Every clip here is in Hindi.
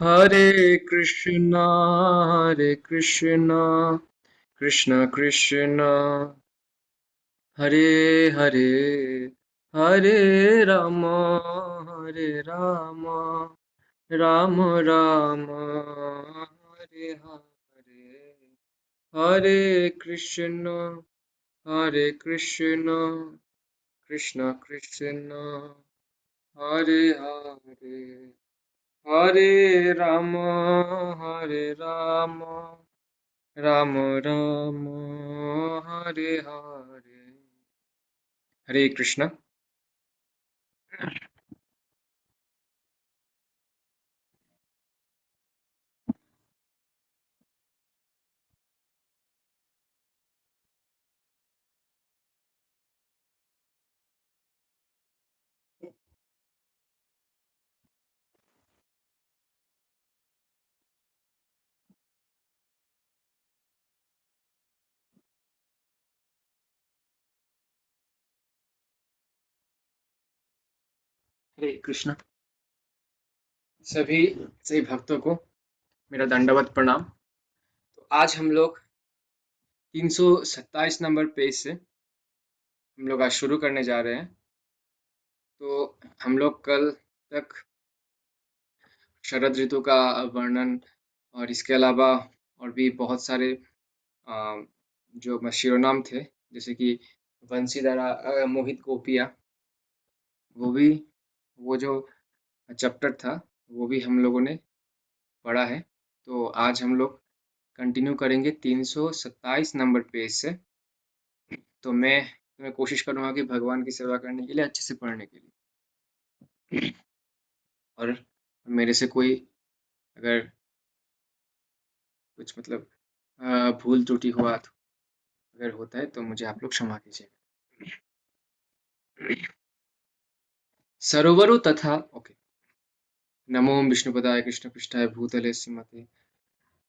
Hare Krishna, Krishna Krishna, Hare Hare, Hare Rama, Hare Rama, Rama Rama, Hare Hare, Hare Krishna, Hare Krishna, Krishna Krishna, Hare Hare, Hare Rama, Hare Rama, Rama Rama, Hare Hare. Hare Krishna. हरे कृष्ण। सभी सभी भक्तों को मेरा दंडवत प्रणाम। तो आज हम लोग 327 नंबर पेज से हम लोग आज शुरू करने जा रहे हैं। तो हम लोग कल तक शरद ऋतु का वर्णन और इसके अलावा और भी बहुत सारे अ, जो शिरोनाम थे, जैसे कि वंशीधरा मोहित गोपियाँ, वो भी वो जो चैप्टर था वो भी हम लोगों ने पढ़ा है। तो आज हम लोग कंटिन्यू करेंगे 327 नंबर पेज से। तो मैं कोशिश करूँगा कि भगवान की सेवा करने के लिए अच्छे से पढ़ने के लिए। और मेरे से कोई अगर कुछ मतलब भूल त्रुटि हुआ तो अगर होता है तो मुझे आप लोग क्षमा कीजिए। सरोवरों तथा ओके। नमो विष्णुपदाय कृष्णपृष्ठाय भूतले श्रीमते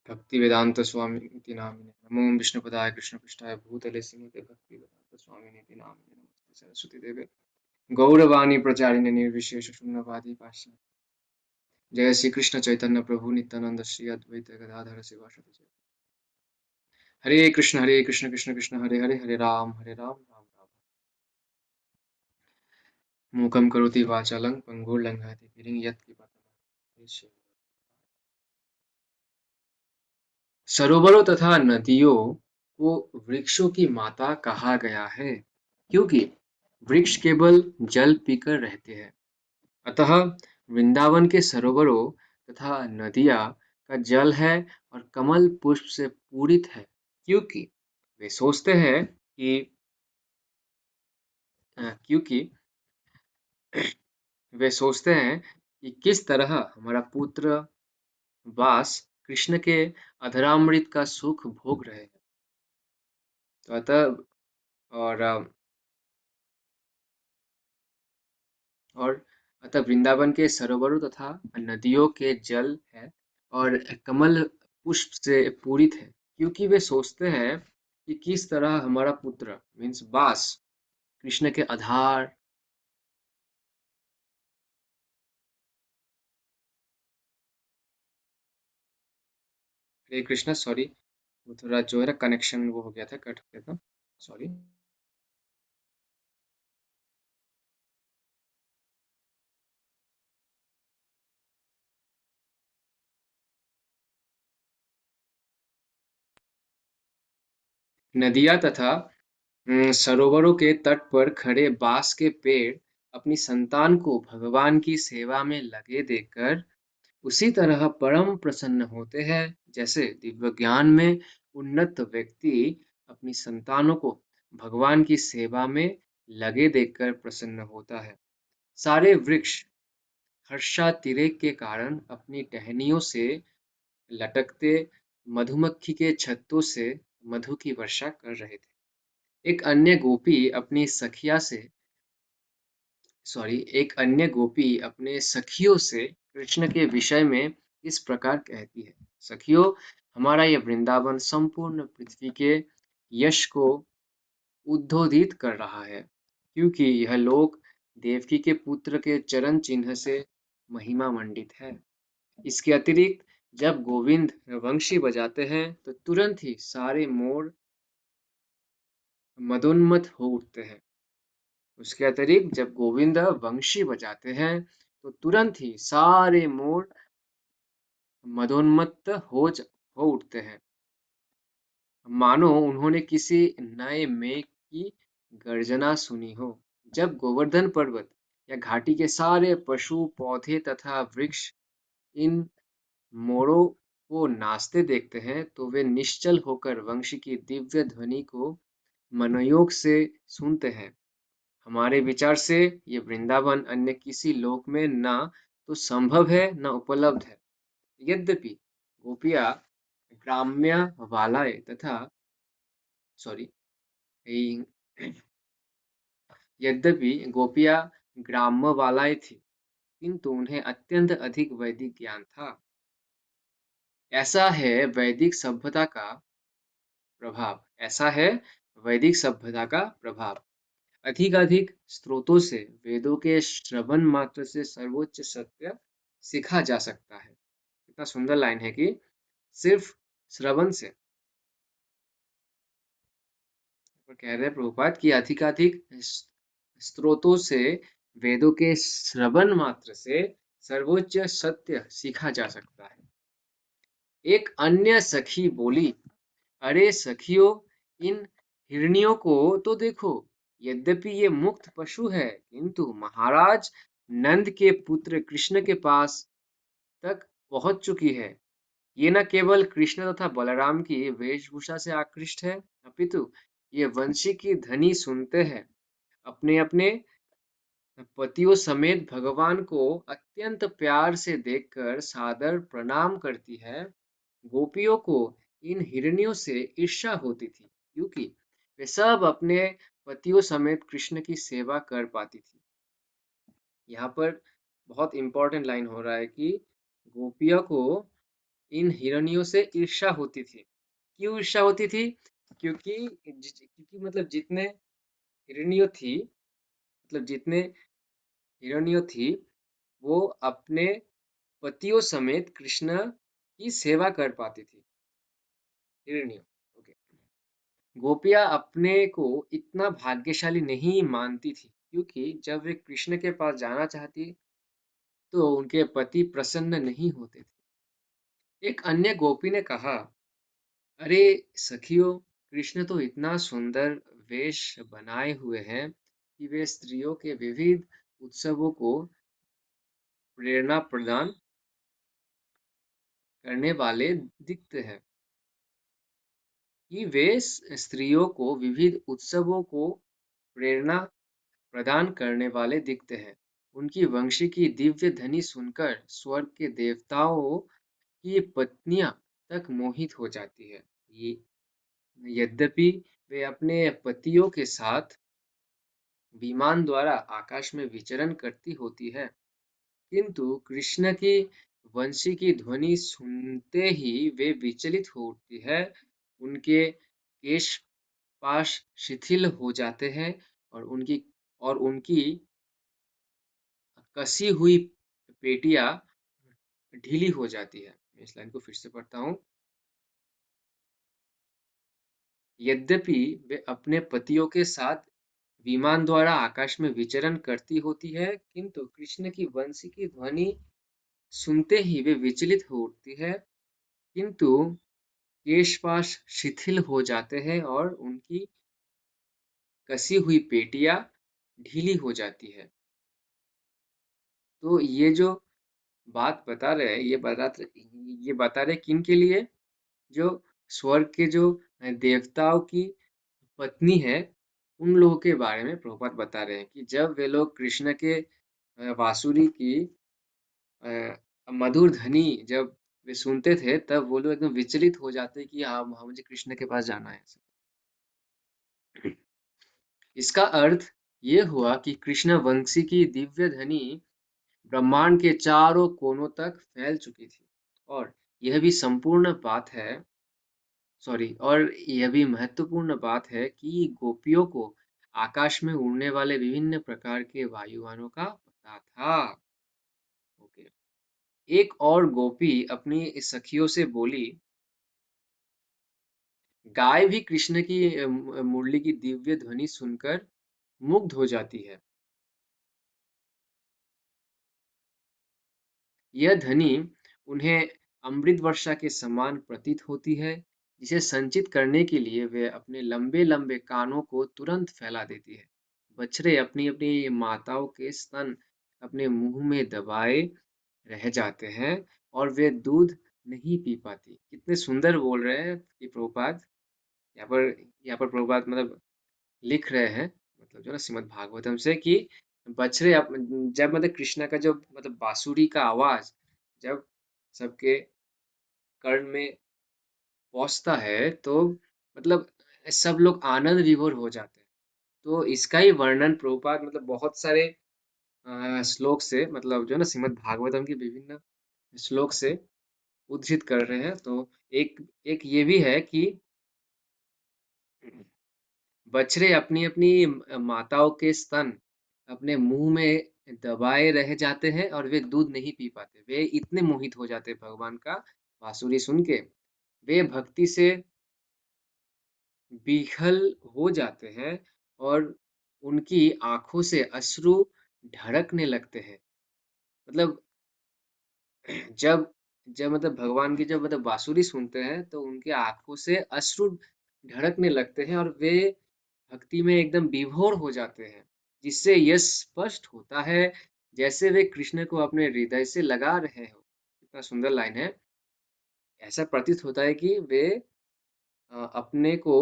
भक्ति वेदांत स्वामी इति नामिने। नमो विष्णुपदाय कृष्णपृष्ठाय भूतले श्रीमते भक्ति वेदांत स्वामी इति नामिने। नमस्ते सरस्वती देवे गौरवाणी प्रचारिणे निर्विशेष शून्यवादी पाश्चात्य। जय श्री कृष्ण चैतन्य प्रभु नित्यानंद श्री अद्वैत गदाधर शिवासादि जय। हरे कृष्ण कृष्ण कृष्ण हरे हरे, हरे राम राम राम। मूकं करोति वाचालं पंगुर्लंघयति गिरिं यत्किपातमहं। सरोवरों तथा नदियों को वृक्षों की माता कहा गया है, क्योंकि वृक्ष केवल जल पीकर रहते हैं। अतः वृंदावन के सरोवरों तथा नदियाँ का जल है और कमल पुष्प से पूरित है, क्योंकि वे सोचते हैं कि क्योंकि वे सोचते हैं कि किस तरह हमारा पुत्र वास कृष्ण के अधरामृत का सुख भोग रहे हैं। तो और अ, और अतः वृंदावन के सरोवरों तथा नदियों के जल है और कमल पुष्प से पूरित है, क्योंकि वे सोचते हैं कि किस तरह हमारा पुत्र मीन्स बास कृष्ण के आधार। हरे कृष्ण, सॉरी, वो थोड़ा जो है ना कनेक्शन वो हो गया था, कट हो गया था, सॉरी। नदियाँ तथा सरोवरों के तट पर खड़े बांस के पेड़ अपनी संतान को भगवान की सेवा में लगे देखकर उसी तरह परम प्रसन्न होते हैं, जैसे दिव्य ज्ञान में उन्नत व्यक्ति अपनी संतानों को भगवान की सेवा में लगे देखकर प्रसन्न होता है। सारे वृक्ष हर्षातिरेक के कारण अपनी टहनियों से लटकते मधुमक्खी के छत्तों से मधु की वर्षा कर रहे थे। एक अन्य गोपी अपने सखियों से कृष्ण के विषय में इस प्रकार कहती है। सखियों, हमारा यह वृंदावन संपूर्ण पृथ्वी के यश को उद्बोधित कर रहा है, क्योंकि यह लोक देवकी के पुत्र के चरण चिन्ह से महिमा मंडित है। इसके अतिरिक्त जब गोविंद वंशी बजाते हैं तो तुरंत ही सारे मोर मदोन्मत्त हो उठते हैं। उसके अतिरिक्त जब गोविंद वंशी बजाते हैं तो तुरंत ही सारे मोर मदोन्मत्त हो उठते हैं, मानो उन्होंने किसी नए मेघ की गर्जना सुनी हो। जब गोवर्धन पर्वत या घाटी के सारे पशु पौधे तथा वृक्ष इन मोरों को नाचते देखते हैं तो वे निश्चल होकर वंशी की दिव्य ध्वनि को मनोयोग से सुनते हैं। हमारे विचार से ये वृंदावन अन्य किसी लोक में ना तो संभव है न उपलब्ध है। यद्यपि गोपियाँ ग्राम्य वालाएं तथा सॉरी यद्यपि गोपियाँ ग्राम्य वालाएं थी किंतु उन्हें अत्यंत अधिक वैदिक ज्ञान था। ऐसा है वैदिक सभ्यता का प्रभाव ऐसा है वैदिक सभ्यता का प्रभाव अधिकाधिक स्रोतों से वेदों के श्रवण मात्र से सर्वोच्च सत्य सीखा जा सकता है। कितना सुंदर लाइन है कि सिर्फ श्रवण से और कह रहे हैं प्रभुपाद कि अधिकाधिक स्रोतों से वेदों के श्रवण मात्र से सर्वोच्च सत्य सीखा जा सकता है। एक अन्य सखी बोली, अरे सखियों, इन हिरनियों को तो देखो। यद्यपि ये मुक्त पशु है किंतु महाराज नंद के पुत्र कृष्ण के पास तक पहुंच चुकी है। ये न केवल कृष्ण तथा बलराम की वेशभूषा से आकृष्ट है, अपितु ये वंशी की ध्वनि सुनते हैं अपने अपने पतियों समेत भगवान को अत्यंत प्यार से देखकर सादर प्रणाम करती है। गोपियों को इन हिरनियों से ईर्ष्या होती थी क्योंकि वे सब अपने पतियों समेत कृष्ण की सेवा कर पाती थी। यहाँ पर बहुत इंपॉर्टेंट लाइन हो रहा है कि गोपियों को इन हिरनियों से ईर्ष्या होती थी। क्यों ईर्ष्या होती थी? क्योंकि मतलब जितने हिरनियों थी वो अपने पतियों समेत कृष्ण की सेवा कर पाती थी। हिरनियों, ओके। गोपियाँ अपने को इतना भाग्यशाली नहीं मानती थी क्योंकि जब वे कृष्ण के पास जाना चाहती तो उनके पति प्रसन्न नहीं होते थे। एक अन्य गोपी ने कहा, अरे सखियों, कृष्ण तो इतना सुंदर वेश बनाए हुए हैं कि वे स्त्रियों के विविध उत्सवों को प्रेरणा प्रदान करने वाले दिखते हैं स्त्रियों को विविध उत्सवों को प्रेरणा प्रदान करने वाले दिखते हैं। उनकी वंशी की दिव्य ध्वनि सुनकर स्वर्ग के देवताओं की पत्नियां तक मोहित हो जाती है। ये यद्यपि वे अपने पतियों के साथ विमान द्वारा आकाश में विचरण करती होती है किंतु कृष्ण की वंशी की ध्वनि सुनते ही वे विचलित हो उठती है। उनके केश पाश शिथिल हो जाते हैं और उनकी कसी हुई पेटियां ढीली हो जाती है। मैं इस लाइन को फिर से पढ़ता हूँ। यद्यपि वे अपने पतियों के साथ विमान द्वारा आकाश में विचरण करती होती है किंतु कृष्ण की वंशी की ध्वनि सुनते ही वे विचलित हो उठती है किंतु केशपाश शिथिल हो जाते हैं और उनकी कसी हुई पेटियां ढीली हो जाती है। तो ये जो बात बता रहे हैं ये बता रहे किन के लिए? जो स्वर्ग के जो देवताओं की पत्नी है उन लोगों के बारे में प्रभुपाद बता रहे हैं कि जब वे लोग कृष्ण के बांसुरी की मधुर ध्वनि जब वे सुनते थे तब वो लोग एकदम विचलित हो जाते कि हाँ मुझे कृष्ण के पास जाना है। इसका अर्थ ये हुआ कि कृष्ण वंशी की दिव्य ध्वनि ब्रह्मांड के चारों कोनों तक फैल चुकी थी और यह भी संपूर्ण बात है और यह भी महत्वपूर्ण बात है कि गोपियों को आकाश में उड़ने वाले विभिन्न प्रकार के वायुयानों का पता था। ओके। एक और गोपी अपनी सखियों से बोली, गाय भी कृष्ण की मुरली की दिव्य ध्वनि सुनकर मुग्ध हो जाती है। यह ध्वनि उन्हें अमृत वर्षा के समान प्रतीत होती है, जिसे संचित करने के लिए वे अपने लंबे-लंबे कानों को तुरंत फैला देती है। बछड़े अपनी-अपनी माताओं के स्तन अपने मुंह में दबाए रह जाते हैं और वे दूध नहीं पी पाती। कितने सुंदर बोल रहे हैं कि प्रभुपाद यहाँ पर यहाँ पर प्रभुपाद मतलब लिख रहे हैं मतलब जो है ना श्रीमद् भागवतम से कि बछड़े जब मतलब कृष्णा का जो मतलब बांसुरी का आवाज जब सबके कर्ण में पहुंचता है तो मतलब सब लोग आनंद विभोर हो जाते हैं। तो इसका ही वर्णन प्रभुपाद मतलब बहुत सारे श्लोक से मतलब जो है ना श्रीमद् भागवतम की विभिन्न श्लोक से उद्धृत कर रहे हैं। तो एक एक ये भी है कि बछड़े अपनी-अपनी माताओं के स्तन अपने मुँह में दबाए रह जाते हैं और वे दूध नहीं पी पाते। वे इतने मोहित हो जाते हैं भगवान का बांसुरी सुन के, वे भक्ति से विह्वल हो जाते हैं और उनकी आँखों से अश्रु ढरकने लगते हैं। मतलब जब जब मतलब भगवान की जब मतलब बांसुरी सुनते हैं तो उनकी आँखों से अश्रु ढरकने लगते हैं और वे भक्ति में एकदम विभोर हो जाते हैं, जिससे यह स्पष्ट होता है जैसे वे कृष्ण को अपने हृदय से लगा रहे हो। कितना सुंदर लाइन है। ऐसा प्रतीत होता है कि वे अपने को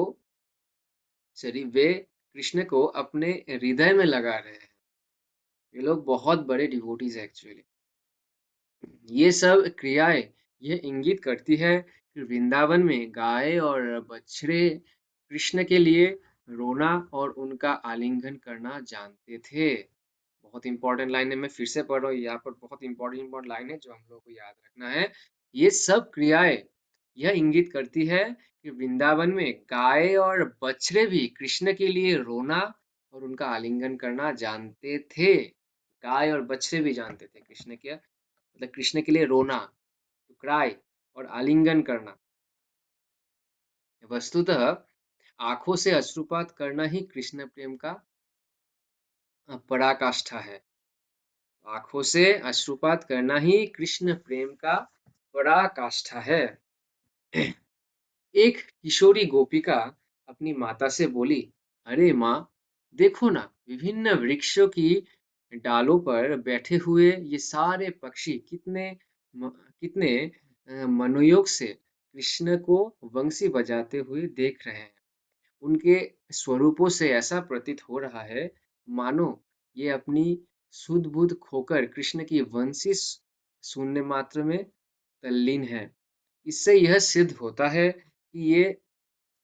सॉरी वे कृष्ण को अपने हृदय में लगा रहे हैं। ये लोग बहुत बड़े डिवोटीज हैं एक्चुअली। ये सब क्रियाएं ये इंगित करती है कि वृंदावन में गाय और बछड़े कृष्ण के लिए रोना और उनका आलिंगन करना जानते थे। बहुत इंपॉर्टेंट लाइन है, मैं फिर से पढ़ रहा हूँ, यहाँ पर बहुत इंपॉर्टेंट लाइन है जो हम लोग को याद रखना है। ये सब क्रियाएं यह इंगित करती है कि वृंदावन में गाय और बछड़े भी कृष्ण के लिए रोना और उनका आलिंगन करना जानते थे। गाय और बछड़े भी जानते थे कृष्ण के मतलब कृष्ण के लिए रोना, टू क्राई और आलिंगन करना। वस्तुतः आंखों से अश्रुपात करना ही कृष्ण प्रेम का पराकाष्ठा है। आंखों से अश्रुपात करना ही कृष्ण प्रेम का पराकाष्ठा है। एक किशोरी गोपिका अपनी माता से बोली, अरे माँ, देखो ना, विभिन्न वृक्षों की डालों पर बैठे हुए ये सारे पक्षी कितने मनोयोग से कृष्ण को वंशी बजाते हुए देख रहे हैं। उनके स्वरूपों से ऐसा प्रतीत हो रहा है मानो ये अपनी सुध-बुध खोकर कृष्ण की वंशी सुनने मात्र में तल्लीन है। इससे यह सिद्ध होता है कि ये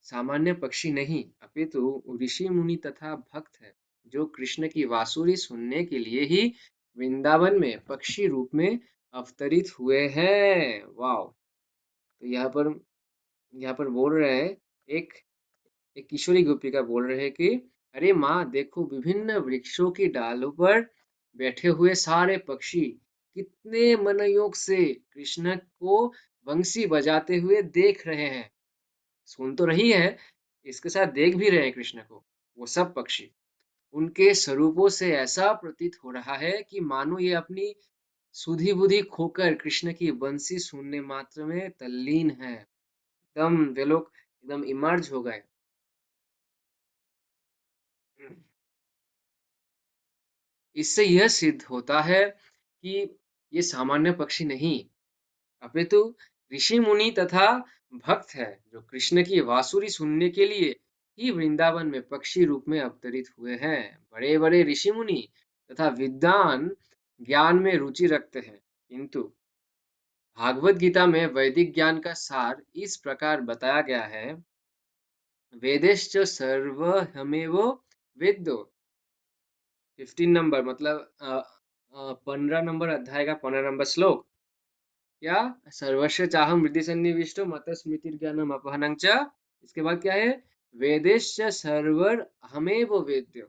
सामान्य पक्षी नहीं, अपितु ऋषि मुनि तथा भक्त है, जो कृष्ण की बांसुरी सुनने के लिए ही वृंदावन में पक्षी रूप में अवतरित हुए हैं। वाह! तो यहाँ पर बोल रहे हैं एक एक किशोरी गोपिका बोल रहे हैं कि अरे माँ, देखो विभिन्न वृक्षों की डालों पर बैठे हुए सारे पक्षी कितने मनोयोग से कृष्ण को वंशी बजाते हुए देख रहे हैं। सुन तो रही है, इसके साथ देख भी रहे हैं कृष्ण को, वो सब पक्षी। उनके स्वरूपों से ऐसा प्रतीत हो रहा है कि मानो ये अपनी सुधि-बुधि खोकर कृष्ण की बंसी सुनने मात्र में तल्लीन है। एकदम वे लोग एकदम इमर्ज हो गए। इससे यह सिद्ध होता है कि ये सामान्य पक्षी नहीं, अपितु ऋषि मुनि तथा भक्त है, जो कृष्ण की बांसुरी सुनने के लिए ही वृंदावन में पक्षी रूप में अवतरित हुए हैं। बड़े बड़े ऋषि मुनि तथा विद्वान ज्ञान में रुचि रखते हैं, किंतु भागवत गीता में वैदिक ज्ञान का सार इस प्रकार बताया गया है, वेदेश्च सर्वहमेव वेद्यो। 15 नंबर मतलब 15 नंबर अध्याय का 15 नंबर श्लोक, क्या सर्वस्य चाहम हृदि सन्निविष्टो मत स्मृति ज्ञानम अपहनं च। इसके बाद क्या है, वेदेश्च सर्वर हमेव वेद्यो।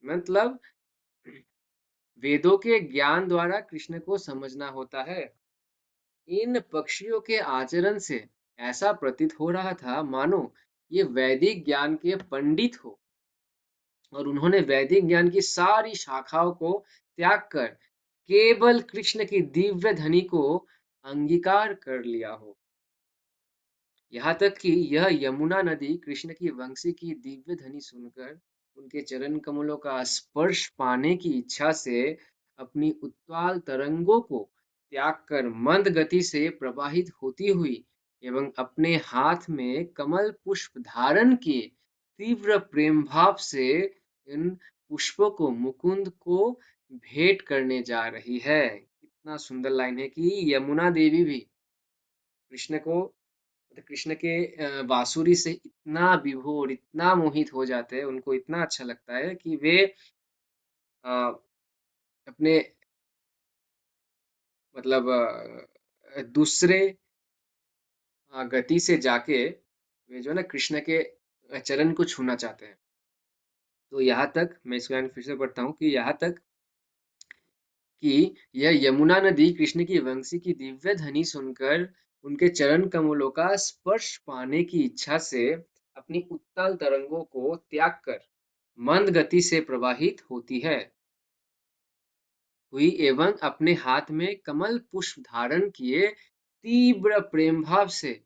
मतलब वेदों के ज्ञान द्वारा कृष्ण को समझना होता है। इन पक्षियों के आचरण से ऐसा प्रतीत हो रहा था मानो ये वैदिक ज्ञान के पंडित हो और उन्होंने वैदिक ज्ञान की सारी शाखाओं को त्याग कर केवल कृष्ण की दिव्य ध्वनि को अंगीकार कर लिया हो। यहाँ तक कि यह यमुना नदी कृष्ण की वंशी की दिव्य ध्वनि सुनकर उनके चरण कमलों का स्पर्श पाने की इच्छा से अपनी उत्ताल तरंगों को त्याग कर मंद गति से प्रवाहित होती हुई एवं अपने हाथ में कमल पुष्प धारण किए तीव्र प्रेम भाव से इन पुष्पों को मुकुंद को भेंट करने जा रही है। इतना सुंदर लाइन है कि यमुना देवी भी कृष्ण को तो कृष्ण के बांसुरी से इतना विभोर, इतना मोहित हो जाते हैं, उनको इतना अच्छा लगता है कि वे अ, अपने मतलब दूसरे गति से जाके वे जो है ना कृष्ण के चरण को छूना चाहते हैं। तो यहाँ तक मैं इसको लाइन फिर से पढ़ता हूँ कि यहाँ तक कि यह यमुना नदी कृष्ण की वंशी की दिव्य ध्वनि सुनकर उनके चरण कमलों का स्पर्श पाने की इच्छा से अपनी उत्तल तरंगों को त्याग कर मंद गति से प्रवाहित होती है हुई एवं अपने हाथ में कमल पुष्प धारण किए तीव्र प्रेम भाव से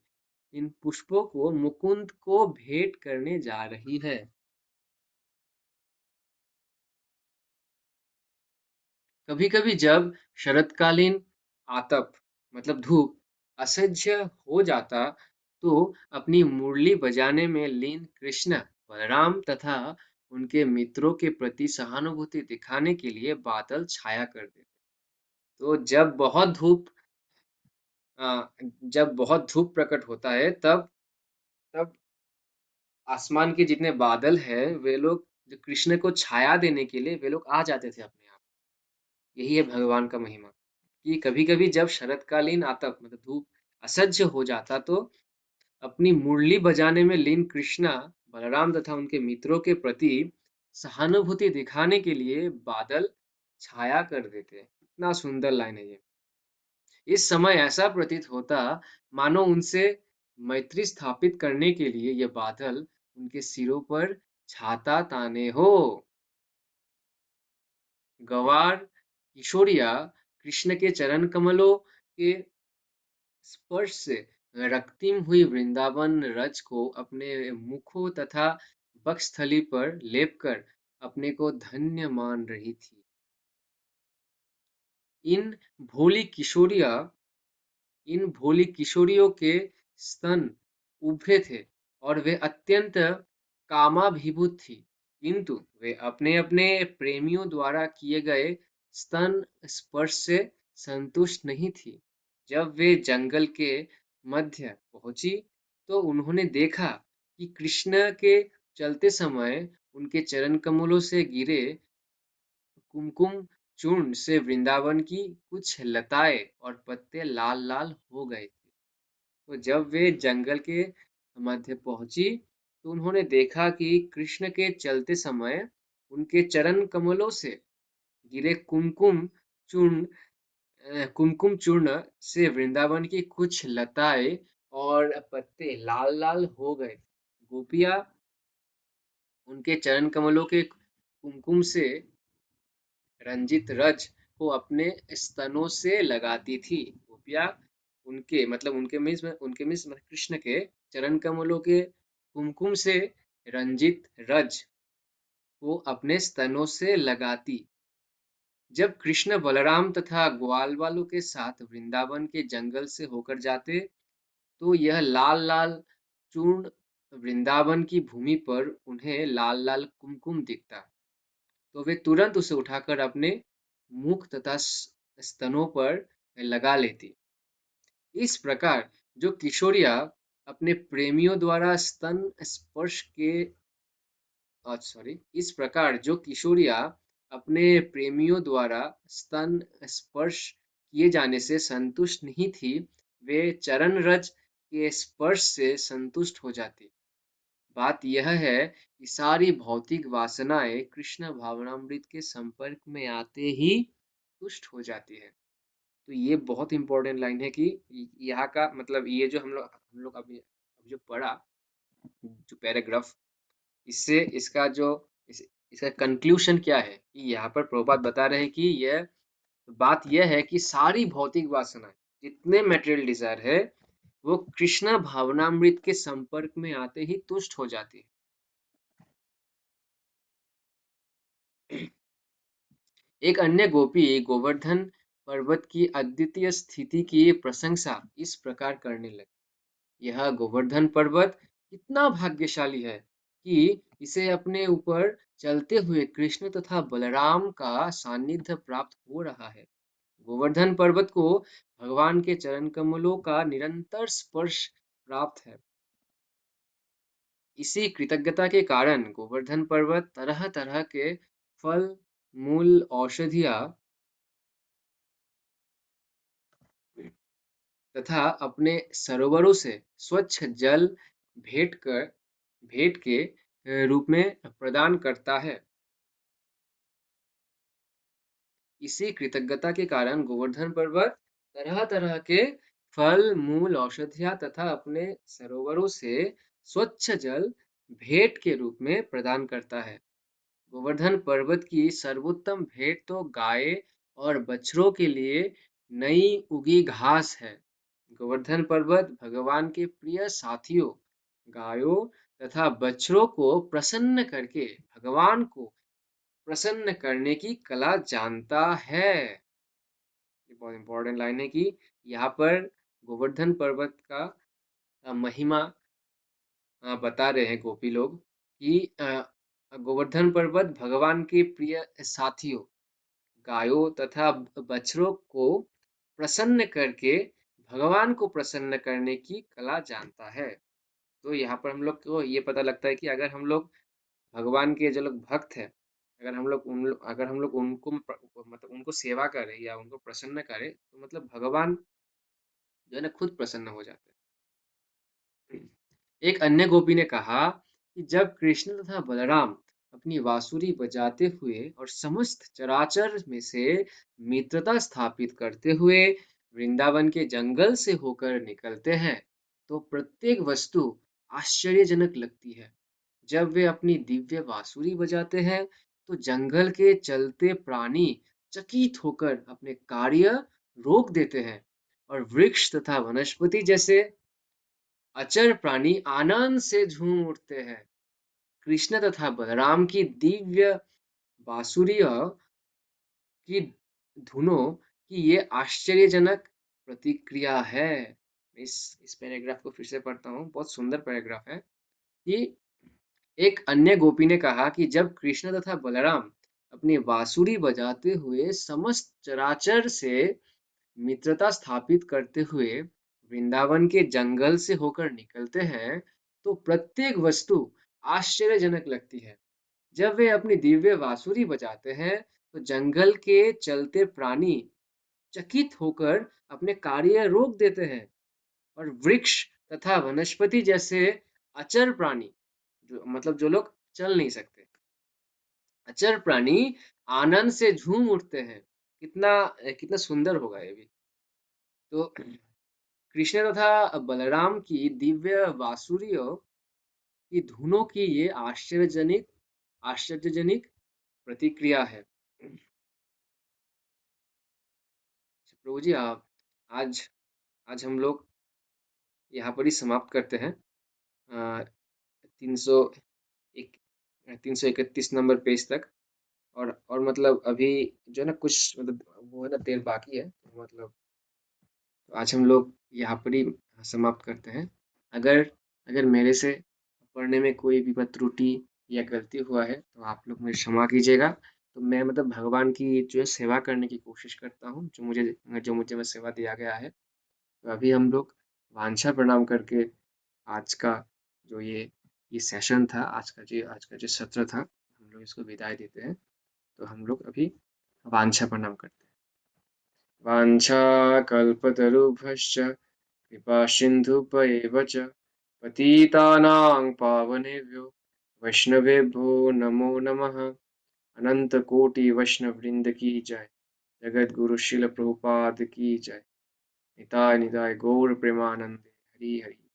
इन पुष्पों को मुकुंद को भेंट करने जा रही है। कभी कभी जब शरतकालीन आतप मतलब धूप असह्य हो जाता तो अपनी मुरली बजाने में लीन कृष्ण बलराम तथा उनके मित्रों के प्रति सहानुभूति दिखाने के लिए बादल छाया कर देते। तो अ, जब बहुत धूप प्रकट होता है तब तब आसमान के जितने बादल हैं वे लोग जो कृष्ण को छाया देने के लिए वे लोग आ जाते थे अपने आप। यही है भगवान का महिमा कि कभी-कभी जब शरतकालीन आतप मतलब धूप असह्य हो जाता तो अपनी मुरली बजाने में लीन कृष्णा बलराम तथा उनके मित्रों के प्रति सहानुभूति दिखाने के लिए बादल छाया कर देते। इतना सुंदर लाइन है ये। इस समय ऐसा प्रतीत होता मानो उनसे मैत्री स्थापित करने के लिए ये बादल उनके सिरों पर छाता ताने हो। गवार किशोरिया कृष्ण के चरण कमलों के स्पर्श से रक्तिम हुई वृंदावन रज को अपने मुखों तथा वक्षस्थली पर लेपकर अपने को धन्य मान रही थी। इन भोली किशोरिया इन भोली किशोरियों के स्तन उभरे थे और वे अत्यंत कामाभिभूत थी, किंतु वे अपने-अपने प्रेमियों द्वारा किए गए स्तन स्पर्श से संतुष्ट नहीं थी। जब वे जंगल के मध्य पहुंची, तो उन्होंने देखा कि कृष्ण के चलते समय उनके चरण कमलों से गिरे कुमकुम चूर्ण से वृंदावन की कुछ लताएं और पत्ते लाल लाल हो गए थे। तो जब वे जंगल के मध्य पहुंची तो उन्होंने देखा कि कृष्ण के चलते समय उनके चरण कमलों से गिरे कुमकुम चूर्ण से वृंदावन की कुछ लताएं और पत्ते लाल लाल हो गए। गोपियां उनके चरण कमलों के कुमकुम से रंजित रज को अपने स्तनों से लगाती थी। गोपियाँ उनके मतलब कृष्ण के चरण कमलों के कुमकुम से रंजित रज को अपने स्तनों से लगाती। जब कृष्ण बलराम तथा ग्वाल वालों के साथ वृंदावन के जंगल से होकर जाते, तो यह लाल लाल चूर्ण वृंदावन की भूमि पर उन्हें लाल लाल कुमकुम दिखता। तो वे तुरंत उसे उठाकर अपने मुख तथा स्तनों पर लगा लेती। इस प्रकार जो किशोरियां अपने प्रेमियों द्वारा स्तन स्पर्श के सॉरी इस प्रकार जो किशोरियां अपने प्रेमियों द्वारा स्तन स्पर्श किए जाने से संतुष्ट नहीं थी, वे चरण रज के स्पर्श से संतुष्ट हो जाती। बात यह है कि सारी भौतिक वासनाएं कृष्ण भावनामृत के संपर्क में आते ही तुष्ट हो जाती है। तो ये बहुत इंपॉर्टेंट लाइन है कि यहाँ का मतलब ये जो हम लोग अभी जो पढ़ा, जो पैराग्राफ, इससे इसका जो इसका कंक्लूशन क्या है कि यहाँ पर प्रभुपाद बता रहे हैं कि यह बात यह है कि सारी भौतिक वासनाएं, जितने मटेरियल डिजायर है, वो कृष्णा भावनामृत के संपर्क में आते ही तुष्ट हो जाती है। एक अन्य गोपी गोवर्धन पर्वत की अद्वितीय स्थिति की प्रशंसा इस प्रकार करने लगी। यह गोवर्धन पर्वत कितना भाग्यशाली है कि इसे अपने ऊपर चलते हुए कृष्ण तथा बलराम का सानिध्य प्राप्त हो रहा है। गोवर्धन पर्वत को भगवान के चरण कमलों का निरंतर स्पर्श प्राप्त है। इसी कृतज्ञता के कारण गोवर्धन पर्वत तरह तरह के फल, मूल, औषधियाँ तथा अपने सरोवरों से स्वच्छ जल भेंट कर भेंट के रूप में प्रदान करता है। इसी कृतज्ञता के कारण गोवर्धन पर्वत तरह तरह के फल, मूल, औषधियाँ तथा अपने सरोवरों से स्वच्छ जल भेंट के रूप में प्रदान करता है। गोवर्धन पर्वत की सर्वोत्तम भेंट तो गाय और बछड़ों के लिए नई उगी घास है। गोवर्धन पर्वत भगवान के प्रिय साथियों, गायों तथा बछड़ों को प्रसन्न करके भगवान को प्रसन्न करने की कला जानता है। ये बहुत इंपॉर्टेंट लाइन है कि यहाँ पर गोवर्धन पर्वत का महिमा बता रहे हैं गोपी लोग कि गोवर्धन पर्वत भगवान के प्रिय साथियों, गायों तथा बछड़ों को प्रसन्न करके भगवान को प्रसन्न करने की कला जानता है। तो यहाँ पर हम लोग को ये पता लगता है कि अगर हम लोग भगवान के जो लोग भक्त हैं, अगर हम लोग उनको मतलब उनको सेवा करें या उनको प्रसन्न करें, तो मतलब भगवान जो है ना खुद प्रसन्न हो जाते हैं। एक अन्य गोपी ने कहा कि जब कृष्ण तथा बलराम अपनी बांसुरी बजाते हुए और समस्त चराचर में से मित्रता स्थापित करते हुए वृंदावन के जंगल से होकर निकलते हैं, तो प्रत्येक वस्तु आश्चर्यजनक लगती है। जब वे अपनी दिव्य बांसुरी बजाते हैं, तो जंगल के चलते प्राणी चकित होकर अपने कार्य रोक देते हैं और वृक्ष तथा वनस्पति जैसे अचर प्राणी आनंद से झूम उठते हैं। कृष्ण तथा बलराम की दिव्य बांसुरियों की धुनों की ये आश्चर्यजनक प्रतिक्रिया है। इस पैराग्राफ को फिर से पढ़ता हूँ, बहुत सुंदर पैराग्राफ है कि एक अन्य गोपी ने कहा कि जब कृष्ण तथा बलराम अपनी बांसुरी बजाते हुए समस्त चराचर से मित्रता स्थापित करते हुए वृंदावन के जंगल से होकर निकलते हैं, तो प्रत्येक वस्तु आश्चर्यजनक लगती है। जब वे अपनी दिव्य बांसुरी बजाते हैं, तो जंगल के चलते प्राणी चकित होकर अपने कार्य रोक देते हैं और वृक्ष तथा वनस्पति जैसे अचर प्राणी, जो मतलब जो लोग चल नहीं सकते, अचर प्राणी आनंद से झूम उठते हैं। कितना कितना सुंदर होगा ये भी। तो कृष्ण तथा बलराम की दिव्य बांसुरियों की धुनों की ये आश्चर्यजनक प्रतिक्रिया है। प्रभु जी, आप आज आज हम लोग यहाँ पर ही समाप्त करते हैं। 301 331 नंबर पेज तक। और मतलब अभी जो है ना कुछ मतलब वो है ना देर बाकी है, तो मतलब तो आज हम लोग यहाँ पर ही समाप्त करते हैं। अगर अगर मेरे से पढ़ने में कोई भी त्रुटि या गलती हुआ है, तो आप लोग मुझे क्षमा कीजिएगा। तो मैं मतलब भगवान की जो है सेवा करने की कोशिश करता हूँ, जो मुझे मैं सेवा दिया गया है। तो अभी हम लोग वांछा प्रणाम करके आज का जो ये सेशन था, आज का जो सत्र था, हम लोग इसको विदाई देते हैं। तो हम लोग अभी वांछा प्रणाम करते हैं। वाञ्छाकल्पतरुभ्यश्च कृपासिन्धुभ्य एव च पतितानां पावनेभ्यो वैष्णवेभ्यो नमो नमः। अनंत कोटि वैष्णव वृंद की जय। जगत गुरु शिल प्रभुपाद की जय। निताय निताय गौर प्रेमानंद हरि हरि।